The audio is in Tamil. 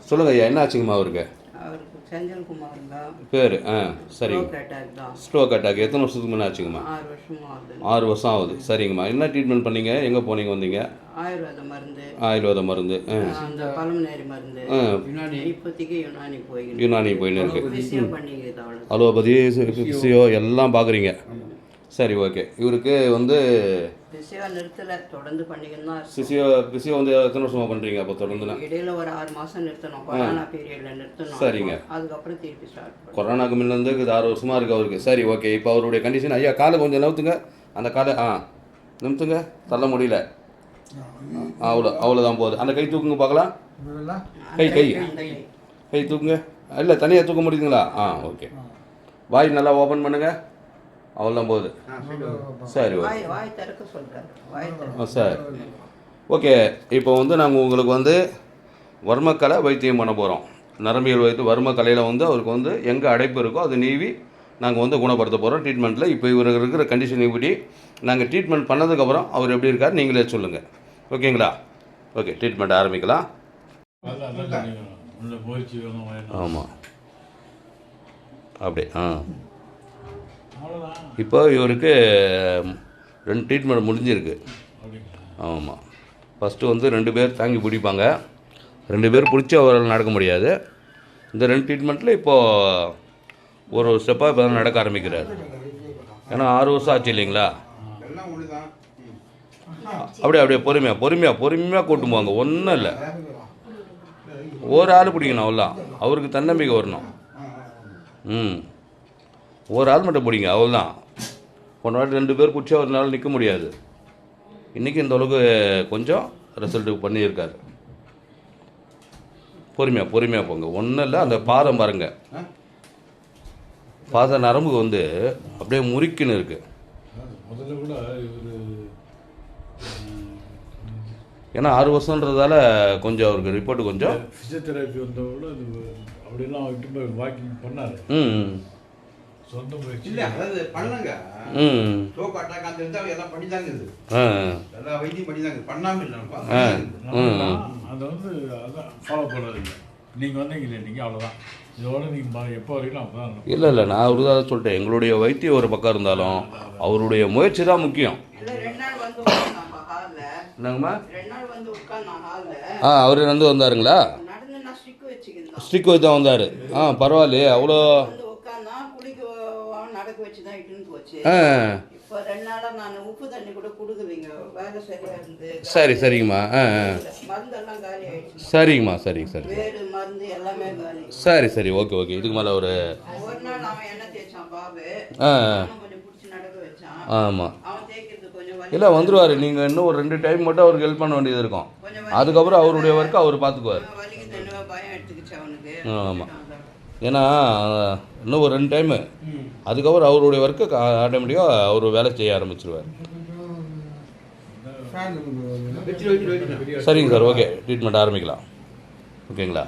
சொல்லுங்கள் ஐயா, என்ன ஆச்சுங்கம்மா அவருக்கு? அவருக்கு செந்தில்குமார் தான். பேர் சரிங்க. ஸ்ட்ரோக் அட்டாக் தான். ஸ்ட்ரோக் அட்டாக் எத்தனை வருஷத்துக்கு முன்னே ஆச்சுங்கம்மா? 6 வருஷமா ஆகுது. 6 வருஷம் ஆகுது. சரிங்கம்மா. என்ன ட்ரீட்மெண்ட் பண்ணீங்க? எங்கே போனீங்க வந்தீங்க? ஆயுர்வேத மருந்து. ஆயுர்வேத மருந்து. அந்த பல்மனரி மருந்து. இப்போதைக்கு யுனானி போய்கிட்டு. யுனானி போயின்னு இருக்கு. ஃபிசியோ பண்ணிக்கிறது அவ்வளோ. அலோபதி, ஃபிசியோ எல்லாம் பார்க்குறீங்க. சரி, ஓகே. இவருக்கு வந்து ஃபிசியோ நிறுத்தலை, தொடர்ந்து பண்ணிக்கிட்டு தான். ஃபிசியோ வந்து எத்தனை வருஷமாக பண்ணுறீங்க? அப்போ தொடர்ந்துனா இடையில ஒரு 6 மாதம் நிறுத்தணும். கொரோனா பீரியடில் நிறுத்தணும். சரிங்க. அதுக்கப்புறம் திருப்பி ஸ்டார்ட் பண்ணணும். கொரோனாக்கு முன்னிலேருந்து இது 6 வருஷமாக இருக்குது அவருக்கு. சரி, ஓகே. இப்போ அவருடைய கண்டிஷன், ஐயா காலை கொஞ்சம் நவுத்துங்க. அந்த காலை நிமித்துங்க. தள்ள முடியல. அவ்வளோதான் போகுது. அந்த கை தூக்குங்க பார்க்கலாம். கை தூக்குங்க. இல்லை, தனியாக தூக்க முடியுதுங்களா? ஓகே. வாய் நல்லா ஓப்பன் பண்ணுங்கள். அவ்வளோதான் போகுது. சரி, ஓகே. Sir, okay. இப்போ வந்து நாங்கள் உங்களுக்கு வந்து வர்மக்கலை வைத்தியம் பண்ண போகிறோம். நரம்பியல் வைத்து வர்மக்கலையில் வந்து அவருக்கு வந்து எங்கே அடைப்பு இருக்கோ அது நீவி நாங்கள் வந்து குணப்படுத்த போகிறோம் ட்ரீட்மெண்ட்டில். இப்போ இவருக்கு இருக்கிற கண்டிஷன் இப்படி நாங்கள் ட்ரீட்மெண்ட் பண்ணதுக்கப்புறம் அவர் எப்படி இருக்கார் நீங்களே சொல்லுங்கள். ஓகேங்களா? ஓகே, ட்ரீட்மெண்ட் ஆரம்பிக்கலாம். ஆமாம், அப்படி இப்போ இவருக்கு 2 ட்ரீட்மெண்ட் முடிஞ்சிருக்கு. ஆமாம். ஃபஸ்ட்டு வந்து 2 பேர் தாங்கி பிடிப்பாங்க. 2 பேர் பிடிச்சி அவரால் நடக்க முடியாது. இந்த 2 ட்ரீட்மெண்ட்டில் இப்போது ஒரு ஸ்டெப்பாக இப்போ தான் நடக்க ஆரம்பிக்கிறார். ஏன்னா 6 வருஷம் ஆச்சு இல்லைங்களா? அப்படியே பொறுமையாக கூட்டும் போவாங்க. ஒன்றும் இல்லை, ஒரு ஆள் பிடிக்கணும், அவ்வளோதான். அவருக்கு தன்னம்பிக்கை வரணும். ஒரு ஆள் மட்டும் பிடிங்க, அவ்வளோதான். போன வாட்டி 2 பேர் பிடிச்சா ஒரு நாள் நிற்க முடியாது. இன்றைக்கி இந்த அளவுக்கு கொஞ்சம் ரிசல்ட்டு பண்ணியிருக்காரு. பொறுமையாக போங்க. ஒன்றும் இல்லை, அந்த பாதம் பாருங்க, பாத நரம்பு வந்து அப்படியே முறுக்கின்னு இருக்கு. ஏன்னா 6 வருஷன்றதால கொஞ்சம் அவருக்கு ரிப்போர்ட்டு கொஞ்சம் ஃபிசியோதெரப்பி வந்தவங்கள அப்படிலாம் விட்டு வாக்கிங் பண்ணார். சொந்த முயற்சி இல்லை, அதாவது பண்ணுங்க. ஸ்ட்ரோக் அட்டாக் அந்த எல்லாம் பண்ணி தாங்க இது. எல்லா வைத்தியம் பண்ணி தாங்க, பண்ணாமல் இல்லைப்பா. அதை வந்து அதான் ஃபாலோ பண்ணுறதில்லை. நீங்கள் வந்தீங்க நீங்கள் அவ்வளோதான். இதோட நீங்கள் எப்போ வரைக்கும் அப்போ தான். இல்லை, நான் அவரு தான் சொல்லிட்டேன். எங்களுடைய வைத்தியம் ஒரு பக்கம் இருந்தாலும் அவருடைய முயற்சி தான் முக்கியம். என்னங்கம்மா? அவரு வந்து வந்தாருங்களா? ஸ்டிக் வச்சு தான் வந்தார். பரவாயில்லையே, அவ்வளோ நடக்க வச்சு தான் இட்டுன்னு போச்சு. இப்போ 2 நாளாக நான் உப்பு தண்ணி கூட கொடுக்குவீங்க, வேலை சரியாக இருந்து. சரிங்கம்மா. மருந்தெல்லாம் காலி ஆயிடுச்சு. சரிங்கம்மா. சரி வேறு மருந்து எல்லாமே காலி. சரி, ஓகே. இதுக்கு மேலே ஒரு நாள் அவன் என்ன தேய்ச்சான் பாபு, கொஞ்சம் பிடிச்சி நடக்க வச்சான். ஆமாம், அவன் தேய்க்கிறது கொஞ்சம் இல்லை வந்துடுவார். நீங்கள் இன்னும் ஒரு 2 டைம் மட்டும் அவருக்கு ஹெல்ப் பண்ண வேண்டியது இருக்கும். அதுக்கப்புறம் அவருடைய ஒர்க்கை அவர் பார்த்துக்குவார். வலிக்கு தண்ணுவா பயம் எடுத்துக்கிச்சு அவனுக்கு. ஆமாம், ஏன்னா இன்னும் ஒரு 2 டைமு, அதுக்கப்புறம் அவருடைய ஒர்க்கு ஆட்டோமேட்டிக்காக அவர் வேலை செய்ய ஆரம்பிச்சிருவார். சரிங்க சார், ஓகே. ட்ரீட்மெண்ட் ஆரம்பிக்கலாம். ஓகேங்களா?